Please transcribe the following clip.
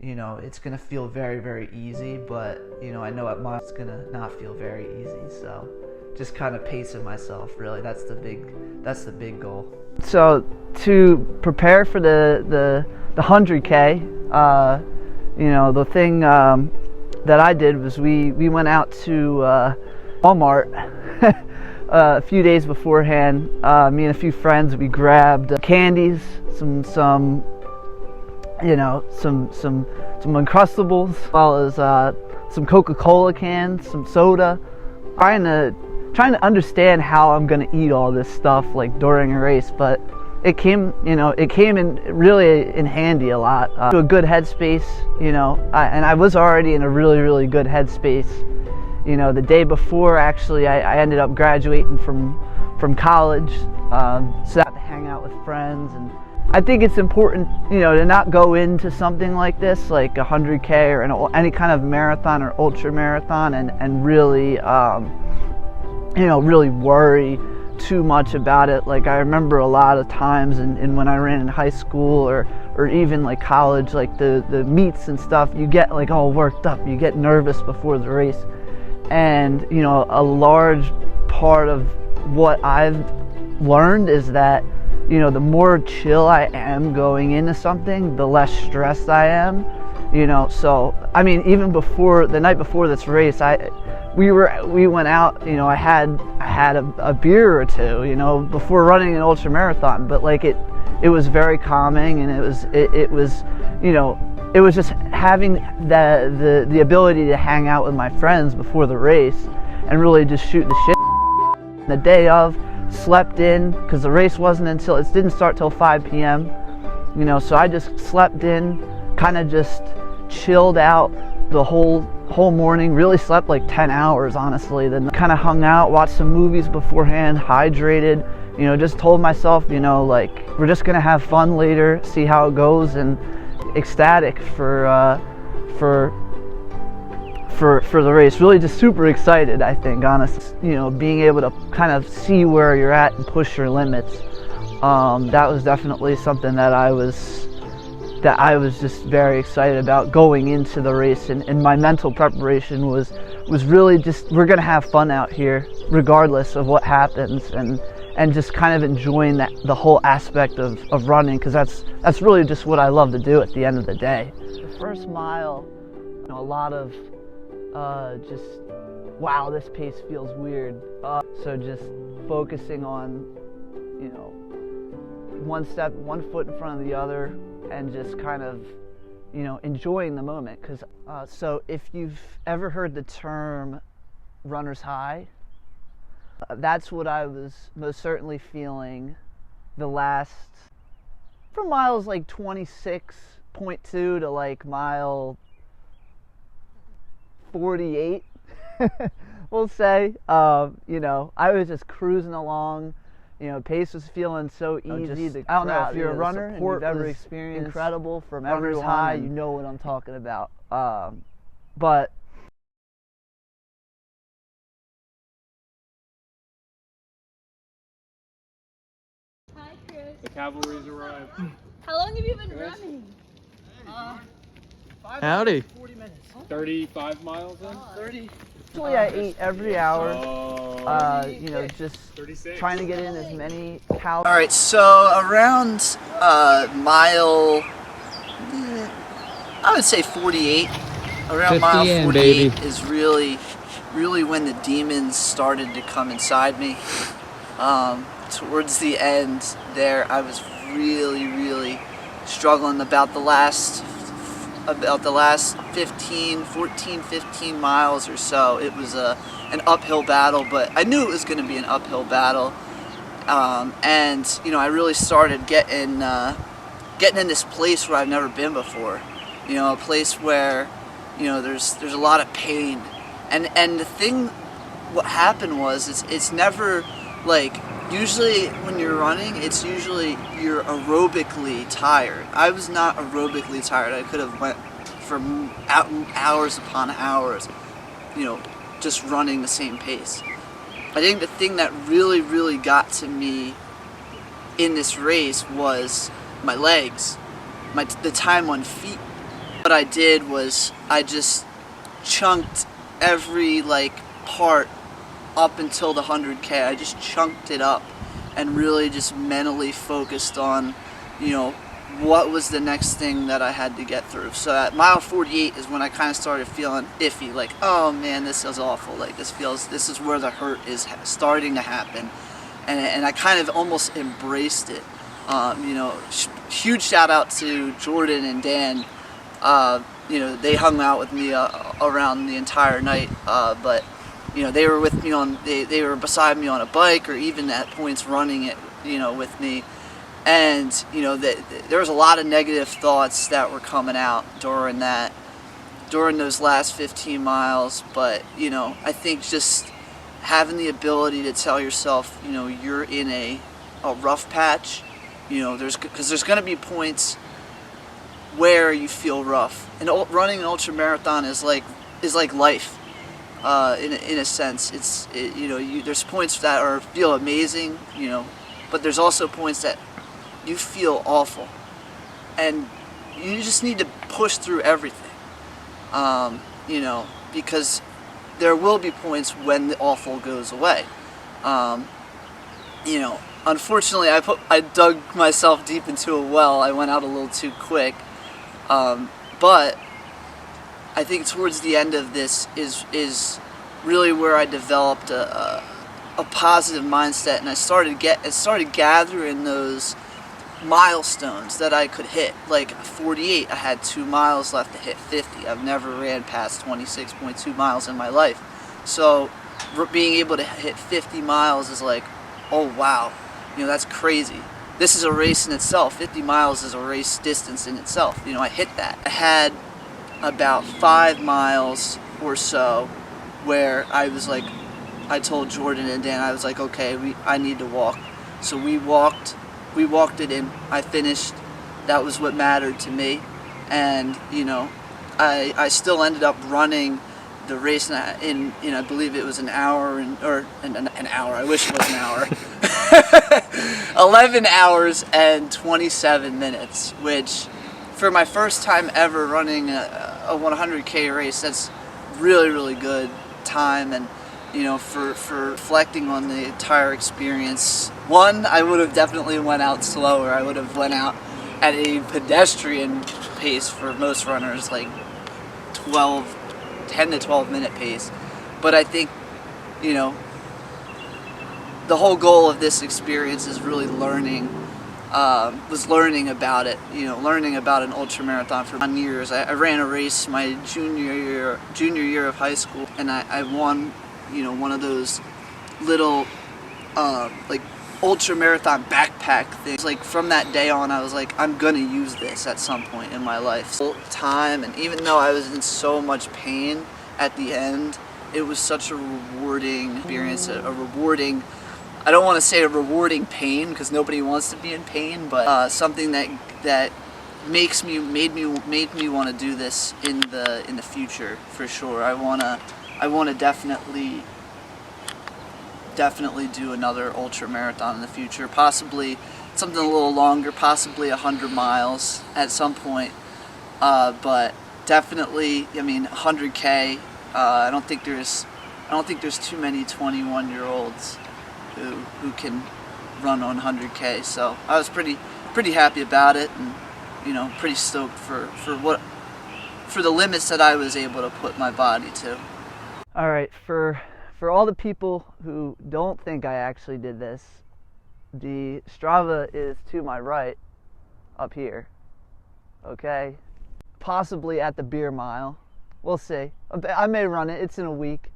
You know, it's gonna feel very, very easy, but you know, I know at miles it's gonna not feel very easy. So just kind of pacing myself, really. That's the big goal. So to prepare for the 100K, you know, the thing that I did was we went out to Walmart a few days beforehand. Me and a few friends, we grabbed candies, some you know, some Uncrustables, as well as some Coca-Cola cans, some soda. Trying to understand how I'm gonna eat all this stuff like during a race, but it came in really in handy a lot. To a good headspace, you know, and I was already in a really good headspace. You know, the day before, actually, I ended up graduating from college, so I got to hang out with friends. And I think it's important, you know, to not go into something like this, like a 100K or any kind of marathon or ultra marathon, and really, you know, really worry too much about it. Like, I remember a lot of times, and when I ran in high school or even like college, like the meets and stuff, you get like all worked up, you get nervous before the race. And you know, a large part of what I've learned is that, you know, the more chill I am going into something, the less stressed I am. You know, so I mean, even before the night before this race, we went out. You know, I had a beer or two, you know, before running an ultra marathon. But like it was very calming, and it was you know, it was just having the ability to hang out with my friends before the race and really just shoot the shit. The day of, slept in, because the race didn't start till 5 p.m. You know, so I just slept in, kind of just chilled out the whole morning. Really slept like 10 hours, honestly. Then kind of hung out, watched some movies beforehand, hydrated. You know, just told myself, you know, like, we're just gonna have fun later, see how it goes, and ecstatic for the race. Really just super excited, I think, honestly. You know, being able to kind of see where you're at and push your limits. That was definitely something that I was just very excited about going into the race, and my mental preparation was really just, we're gonna have fun out here regardless of what happens, and just kind of enjoying the whole aspect of running, because that's really just what I love to do at the end of the day. The first mile, you know, a lot of just, wow, this pace feels weird. So just focusing on, you know, one foot in front of the other, and just kind of, you know, enjoying the moment. Because so if you've ever heard the term runner's high, that's what I was most certainly feeling from miles like 26.2 to like mile 48, we'll say. You know, I was just cruising along. You know, pace was feeling so easy. I don't know if you're a runner and you've ever experienced incredible from everyone. High, you know what I'm talking about. But Hi, Chris. The cavalry's arrived. How long have you been running? Howdy. 40 minutes. 35 miles in? 30. Usually I eat every hour. You know, just 36. trying to get in as many calories. All right, so around mile, I would say 48. Around mile 48 baby. is really when the demons started to come inside me. Towards the end there, I was really struggling about the last 14, 15 miles or so. It was an uphill battle, but I knew it was going to be an uphill battle. And you know, I really started getting in this place where I've never been before. You know, a place where, you know, there's a lot of pain. And the thing, what happened was, it's never like, usually when you're running, it's usually you're aerobically tired. I was not aerobically tired. I could have went for hours upon hours, you know, just running the same pace. I think the thing that really got to me in this race was my legs, the time on feet. What I did was I just chunked every part up until the 100K. I just chunked it up and really just mentally focused on, what was the next thing that I had to get through. So at mile 48 is when I kind of started feeling iffy, like, oh man, this is awful. Like this is where the hurt is starting to happen, and I kind of almost embraced it. Huge shout out to Jordan and Dan. They hung out with me around the entire night, but they were with me they were beside me on a bike, or even at points running it, with me. And there was a lot of negative thoughts that were coming out during those last 15 miles. But I think just having the ability to tell yourself, you're in a rough patch. Because there's going to be points where you feel rough, and running an ultra marathon is like life. In a sense, there's points that feel amazing, but there's also points that you feel awful, and you just need to push through everything. Because there will be points when the awful goes away. Unfortunately, I dug myself deep into a well. I went out a little too quick, but I think towards the end of this is really where I developed a positive mindset, and I started gathering those milestones that I could hit. Like 48, I had 2 miles left to hit 50. I've never ran past 26.2 miles in my life. So being able to hit 50 miles is like, oh wow, that's crazy. This is a race in itself. 50 miles is a race distance in itself. I hit that. I had about 5 miles or so where I was like, I told Jordan and Dan, I was like, okay, I need to walk. So we walked it in. I finished. That was what mattered to me. And I still ended up running the race in I believe it was an hour an hour. I wish it was an hour. 11 hours and 27 minutes, which for my first time ever running a 100K race, that's really, really good time. And for reflecting on the entire experience, one, I would have definitely went out slower. I would have went out at a pedestrian pace for most runners, like 10 to 12 minute pace. But I think the whole goal of this experience is really learning about it, learning about an ultra marathon for 9 years. I ran a race my junior year of high school, and I won, one of those little ultra marathon backpack things. Like from that day on, I was like, I'm gonna use this at some point in my life. Time, and even though I was in so much pain at the end, it was such a rewarding experience, a rewarding, I don't want to say a rewarding pain, because nobody wants to be in pain, but something that made me want to do this in the future for sure. I wanna definitely do another ultra marathon in the future. Possibly something a little longer, possibly 100 miles at some point. But definitely, 100K. I don't think there's too many 21-year-olds who can run on 100K. So I was pretty happy about it, and pretty stoked for the limits that I was able to put my body to. All right, for all the people who don't think I actually did this, the Strava is to my right, up here. Okay, possibly at the beer mile. We'll see. I may run it. It's in a week.